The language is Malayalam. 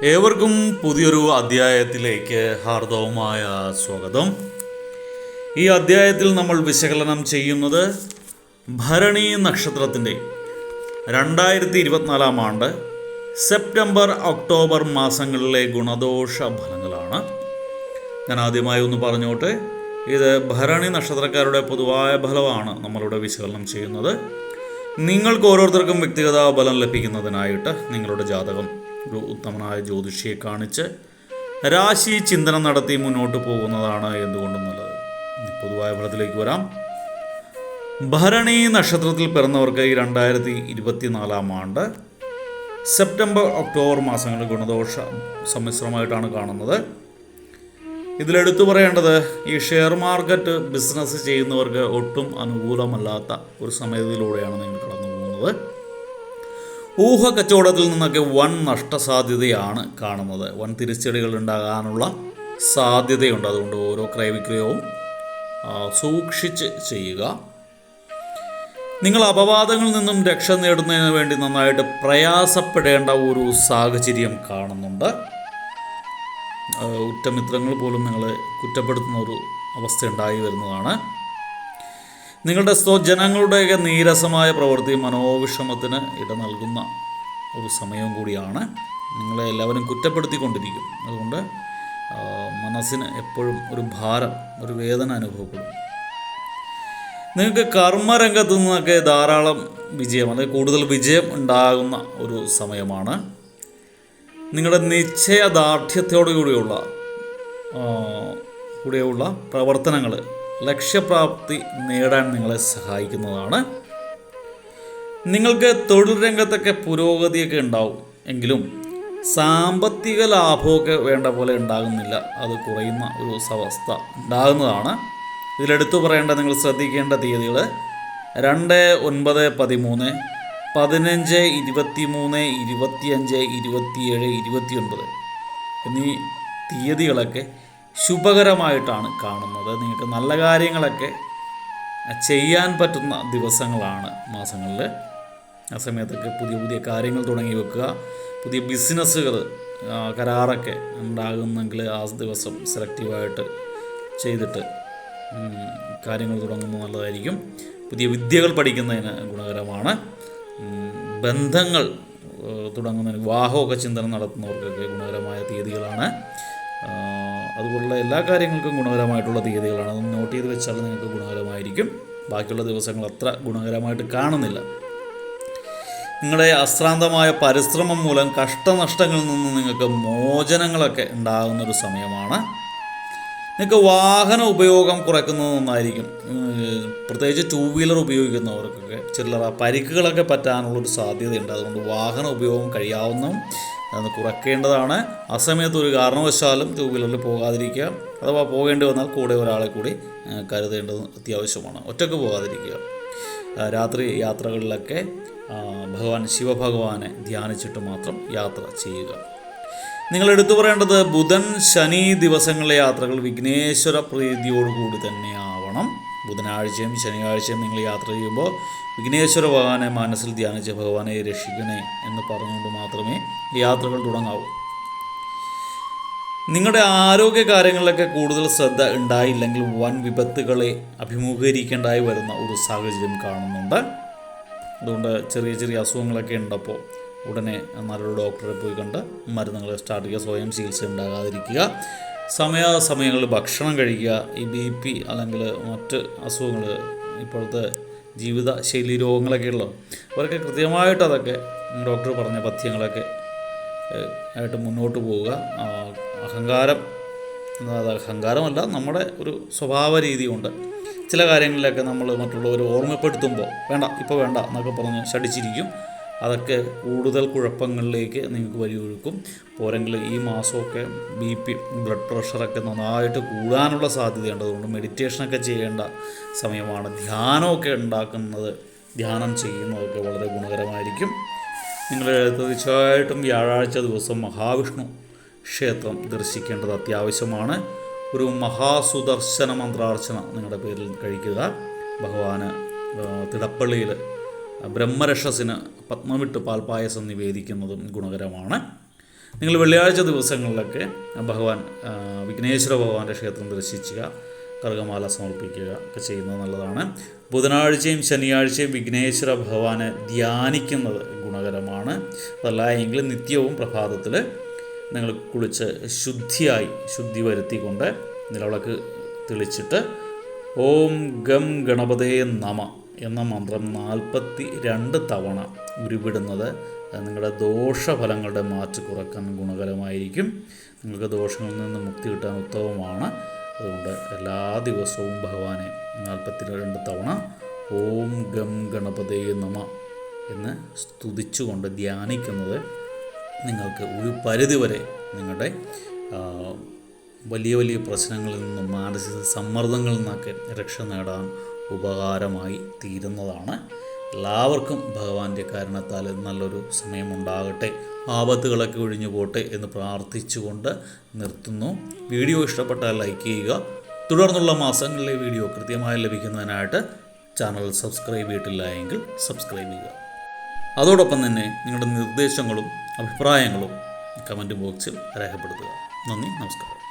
ഏവർക്കും പുതിയൊരു അധ്യായത്തിലേക്ക് ഹാർദവമായ സ്വാഗതം. ഈ അധ്യായത്തിൽ നമ്മൾ വിശകലനം ചെയ്യുന്നത് ഭരണി നക്ഷത്രത്തിൻ്റെ 2024 ആണ്ട് സെപ്റ്റംബർ ഒക്ടോബർ മാസങ്ങളിലെ ഗുണദോഷ ഫലങ്ങളാണ്. ഞാൻ ആദ്യമായി ഒന്ന് പറഞ്ഞോട്ടെ, ഇത് ഭരണി നക്ഷത്രക്കാരുടെ പൊതുവായ ഫലമാണ് നമ്മളിവിടെ വിശകലനം ചെയ്യുന്നത്. നിങ്ങൾക്ക് ഓരോരുത്തർക്കും വ്യക്തിഗത ഫലം ലഭിക്കുന്നതിനായിട്ട് നിങ്ങളുടെ ജാതകം ഒരു ഉത്തമനായ ജ്യോതിഷിയെ കാണിച്ച് രാശി ചിന്തനം നടത്തി മുന്നോട്ട് പോകുന്നതാണ് എന്തുകൊണ്ടും നല്ലത്. പൊതുവായ ഫലത്തിലേക്ക് വരാം. ഭരണി നക്ഷത്രത്തിൽ പിറന്നവർക്ക് ഈ 2024 ആണ്ട് സെപ്റ്റംബർ ഒക്ടോബർ മാസങ്ങളിൽ ഗുണദോഷ സമ്മിശ്രമായിട്ടാണ് കാണുന്നത്. ഇതിലെടുത്തു പറയേണ്ടത്, ഈ ഷെയർ മാർക്കറ്റ് ബിസിനസ് ചെയ്യുന്നവർക്ക് ഒട്ടും അനുകൂലമല്ലാത്ത ഒരു സമയത്തിലൂടെയാണ് നിങ്ങൾ കടന്നു പോകുന്നത്. ഊഹ കച്ചവടത്തിൽ നിന്നൊക്കെ വൻ നഷ്ടസാധ്യതയാണ് കാണുന്നത്. വൻ തിരിച്ചടികൾ ഉണ്ടാകാനുള്ള സാധ്യതയുണ്ട്. അതുകൊണ്ട് ഓരോ ക്രയവിക്രയവും സൂക്ഷിച്ച് ചെയ്യുക. നിങ്ങൾ അപവാദങ്ങളിൽ നിന്നും രക്ഷ നേടുന്നതിന് വേണ്ടി നന്നായിട്ട് പ്രയാസപ്പെടേണ്ട ഒരു സാഹചര്യം കാണുന്നുണ്ട്. ഉറ്റമിത്രങ്ങൾ പോലും നിങ്ങളെ കുറ്റപ്പെടുത്തുന്ന ഒരു അവസ്ഥ ഉണ്ടായി വരുന്നതാണ്. നിങ്ങളുടെ സ്വജനങ്ങളുടെയൊക്കെ നീരസമായ പ്രവൃത്തി മനോവിഷമത്തിന് ഇട നൽകുന്ന ഒരു സമയവും കൂടിയാണ്. നിങ്ങളെ എല്ലാവരും കുറ്റപ്പെടുത്തിക്കൊണ്ടിരിക്കും. അതുകൊണ്ട് മനസ്സിന് എപ്പോഴും ഒരു ഭാരം, ഒരു വേദന അനുഭവപ്പെടും. നിങ്ങൾക്ക് കർമ്മരംഗത്ത് നിന്നൊക്കെ ധാരാളം വിജയം, അല്ലെങ്കിൽ കൂടുതൽ വിജയം ഉണ്ടാകുന്ന ഒരു സമയമാണ്. നിങ്ങളുടെ നിശ്ചയദാർഢ്യത്തോടുകൂടിയുള്ള പ്രവർത്തനങ്ങൾ ലക്ഷ്യപ്രാപ്തി നേടാൻ നിങ്ങളെ സഹായിക്കുന്നതാണ്. നിങ്ങൾക്ക് തൊഴിൽ രംഗത്തൊക്കെ പുരോഗതിയൊക്കെ ഉണ്ടാവും. എങ്കിലും സാമ്പത്തിക ലാഭമൊക്കെ വേണ്ട പോലെ ഉണ്ടാകുന്നില്ല. അത് കുറയുന്ന ഒരു അവസ്ഥ ഉണ്ടാകുന്നതാണ്. ഇതിലെടുത്തു പറയേണ്ട, നിങ്ങൾ ശ്രദ്ധിക്കേണ്ട തീയതികൾ 2, 9, 13, 15, 23, 25, 27, 29 എന്നീ തീയതികളൊക്കെ ശുഭകരമായിട്ടാണ് കാണുന്നത്. നിങ്ങൾക്ക് നല്ല കാര്യങ്ങളൊക്കെ ചെയ്യാൻ പറ്റുന്ന ദിവസങ്ങളാണ് മാസങ്ങളിൽ. ആ സമയത്തൊക്കെ പുതിയ പുതിയ കാര്യങ്ങൾ തുടങ്ങി വെക്കുക. പുതിയ ബിസിനസ്സുകൾ, കരാറൊക്കെ ഉണ്ടാകുന്നെങ്കിൽ ആ ദിവസം സെലക്റ്റീവായിട്ട് ചെയ്തിട്ട് കാര്യങ്ങൾ തുടങ്ങുന്നത് നല്ലതായിരിക്കും. പുതിയ വിദ്യകൾ പഠിക്കുന്നതിന് ഗുണകരമാണ്. ബന്ധങ്ങൾ തുടങ്ങുന്നതിന്, വിവാഹമൊക്കെ ചിന്തനം നടത്തുന്നവർക്കൊക്കെ ഗുണകരമായ തീയതികളാണ്. അതുപോലുള്ള എല്ലാ കാര്യങ്ങൾക്കും ഗുണകരമായിട്ടുള്ള തീയതികളാണ്. അതൊന്ന് നോട്ട് ചെയ്ത് വെച്ചാൽ നിങ്ങൾക്ക് ഗുണകരമായിരിക്കും. ബാക്കിയുള്ള ദിവസങ്ങൾ അത്ര ഗുണകരമായിട്ട് കാണുന്നില്ല. നിങ്ങളുടെ അശ്രാന്തമായ പരിശ്രമം മൂലം കഷ്ടനഷ്ടങ്ങളിൽ നിന്ന് നിങ്ങൾക്ക് മോചനങ്ങളൊക്കെ ഉണ്ടാകുന്നൊരു സമയമാണ്. നിങ്ങൾക്ക് വാഹന ഉപയോഗം കുറയ്ക്കുന്നത് നന്നായിരിക്കും. പ്രത്യേകിച്ച് 2 വീലർ ഉപയോഗിക്കുന്നവർക്കൊക്കെ ചില്ലറ പരിക്കുകളൊക്കെ പറ്റാനുള്ളൊരു സാധ്യതയുണ്ട്. അതുകൊണ്ട് വാഹന ഉപയോഗം കഴിയാവുന്നതും അത് കുറയ്ക്കേണ്ടതാണ്. ആ സമയത്ത് ഒരു കാരണവശാലും 2 വീലറിൽ പോകാതിരിക്കുക. അഥവാ പോകേണ്ടി വന്നാൽ കൂടെ ഒരാളെ കൂടി കരുതേണ്ടത് അത്യാവശ്യമാണ്. ഒറ്റയ്ക്ക് പോകാതിരിക്കുക. രാത്രി യാത്രകളിലൊക്കെ ശിവഭഗവാനെ ധ്യാനിച്ചിട്ട് മാത്രം യാത്ര ചെയ്യുക. നിങ്ങൾ എടുത്തു പറയേണ്ടത്, ബുധൻ ശനി ദിവസങ്ങളിലെ യാത്രകൾ വിഘ്നേശ്വര പ്രീതിയോടുകൂടി തന്നെ ആവണം. ബുധനാഴ്ചയും ശനിയാഴ്ചയും നിങ്ങൾ യാത്ര ചെയ്യുമ്പോൾ വിഘ്നേശ്വര ഭഗവാനെ മനസ്സിൽ ധ്യാനിച്ച് ഭഗവാനെ രക്ഷിക്കണേ എന്ന് പറഞ്ഞുകൊണ്ട് മാത്രമേ യാത്രകൾ തുടങ്ങാവൂ. നിങ്ങളുടെ ആരോഗ്യ കാര്യങ്ങളിലൊക്കെ കൂടുതൽ ശ്രദ്ധ ഉണ്ടായില്ലെങ്കിൽ വൻ വിപത്തുകളെ അഭിമുഖീകരിക്കേണ്ടായി വരുന്ന ഒരു സാഹചര്യം കാണുന്നുണ്ട്. അതുകൊണ്ട് ചെറിയ ചെറിയ അസുഖങ്ങളൊക്കെ ഉണ്ടപ്പോൾ ഉടനെ നല്ലൊരു ഡോക്ടറെ പോയി കണ്ട് മരുന്നുകൾ സ്റ്റാർട്ട് ചെയ്യുക. സ്വയം ചികിത്സ ഉണ്ടാകാതിരിക്കുക. സമയാസമയങ്ങളിൽ ഭക്ഷണം കഴിക്കുക. ഈ BP അല്ലെങ്കിൽ മറ്റ് അസുഖങ്ങൾ, ഇപ്പോഴത്തെ ജീവിതശൈലി രോഗങ്ങളൊക്കെ ഉള്ളൂ, അവരൊക്കെ കൃത്യമായിട്ട് അതൊക്കെ ഡോക്ടർ പറഞ്ഞ പഥ്യങ്ങളൊക്കെ ആയിട്ട് മുന്നോട്ട് പോവുക. അഹങ്കാരമല്ല, നമ്മുടെ ഒരു സ്വഭാവ രീതി കൊണ്ട് ചില കാര്യങ്ങളിലൊക്കെ നമ്മൾ മറ്റുള്ളവർ ഓർമ്മപ്പെടുത്തുമ്പോൾ ഇപ്പോൾ വേണ്ട എന്നൊക്കെ പറഞ്ഞ് ശടിച്ചിരിക്കും. അതൊക്കെ കൂടുതൽ കുഴപ്പങ്ങളിലേക്ക് നിങ്ങൾക്ക് വഴിയൊഴുക്കും. പോരെങ്കിൽ ഈ മാസമൊക്കെ BP, ബ്ലഡ് പ്രഷറൊക്കെ നന്നായിട്ട് കൂടാനുള്ള സാധ്യതയുണ്ട്. അതുകൊണ്ട് മെഡിറ്റേഷനൊക്കെ ചെയ്യേണ്ട സമയമാണ്. ധ്യാനം ചെയ്യുന്നതൊക്കെ വളരെ ഗുണകരമായിരിക്കും. നിങ്ങൾ തീർച്ചയായിട്ടും വ്യാഴാഴ്ച ദിവസം മഹാവിഷ്ണു ക്ഷേത്രം ദർശിക്കേണ്ടത് അത്യാവശ്യമാണ്. ഒരു മഹാസുദർശന മന്ത്രാർച്ചന നിങ്ങളുടെ പേരിൽ കഴിക്കുക. ഭഗവാന് തിടപ്പള്ളിയിൽ ബ്രഹ്മരക്ഷസിന് പത്മവിട്ട് പാൽപ്പായസം നിവേദിക്കുന്നതും ഗുണകരമാണ്. നിങ്ങൾ വെള്ളിയാഴ്ച ദിവസങ്ങളിലൊക്കെ ഭഗവാൻ വിഘ്നേശ്വര ഭഗവാന്റെ ക്ഷേത്രം ദർശിക്കുക, കറുകമാല സമർപ്പിക്കുക ഒക്കെ ചെയ്യുന്നത് നല്ലതാണ്. ബുധനാഴ്ചയും ശനിയാഴ്ചയും വിഘ്നേശ്വര ഭഗവാനെ ധ്യാനിക്കുന്നത് ഗുണകരമാണ്. അതല്ല എങ്കിൽ നിത്യവും പ്രഭാതത്തിൽ നിങ്ങൾ കുളിച്ച് ശുദ്ധി വരുത്തിക്കൊണ്ട് നിലവിളക്ക് തെളിച്ചിട്ട് ഓം ഗം ഗണപതേ നമ എന്ന മന്ത്രം 42 തവണ ഉരുവിടുന്നത് നിങ്ങളുടെ ദോഷഫലങ്ങളുടെ മാറ്റി കുറയ്ക്കാൻ ഗുണകരമായിരിക്കും. നിങ്ങൾക്ക് ദോഷങ്ങളിൽ നിന്ന് മുക്തി കിട്ടാൻ ഉത്തമമാണ്. അതുകൊണ്ട് എല്ലാ ദിവസവും ഭഗവാനെ 42 തവണ ഓം ഗം ഗണപതേ നമ എന്ന് സ്തുതിച്ചുകൊണ്ട് ധ്യാനിക്കുന്നത് നിങ്ങൾക്ക് ഒരു പരിധിവരെ നിങ്ങളുടെ വലിയ വലിയ പ്രശ്നങ്ങളിൽ നിന്നും മാനസിക സമ്മർദ്ദങ്ങളിൽ നിന്നൊക്കെ രക്ഷ നേടാൻ ഉപകാരമായി തീരുന്നതാണ്. എല്ലാവർക്കും ഭഗവാന്റെ കാരണത്താൽ നല്ലൊരു സമയമുണ്ടാകട്ടെ, ആപത്തുകളൊക്കെ ഒഴിഞ്ഞു പോട്ടെ എന്ന് പ്രാർത്ഥിച്ചുകൊണ്ട് നിർത്തുന്നു. വീഡിയോ ഇഷ്ടപ്പെട്ടാൽ ലൈക്ക് ചെയ്യുക. തുടർന്നുള്ള മാസങ്ങളിലെ വീഡിയോ കൃത്യമായി ലഭിക്കുന്നതിനായിട്ട് ചാനൽ സബ്സ്ക്രൈബ് ചെയ്തിട്ടില്ല എങ്കിൽ സബ്സ്ക്രൈബ് ചെയ്യുക. അതോടൊപ്പം തന്നെ നിങ്ങളുടെ നിർദ്ദേശങ്ങളും അഭിപ്രായങ്ങളും കമൻറ്റ് ബോക്സിൽ രേഖപ്പെടുത്തുക. നന്ദി, നമസ്കാരം.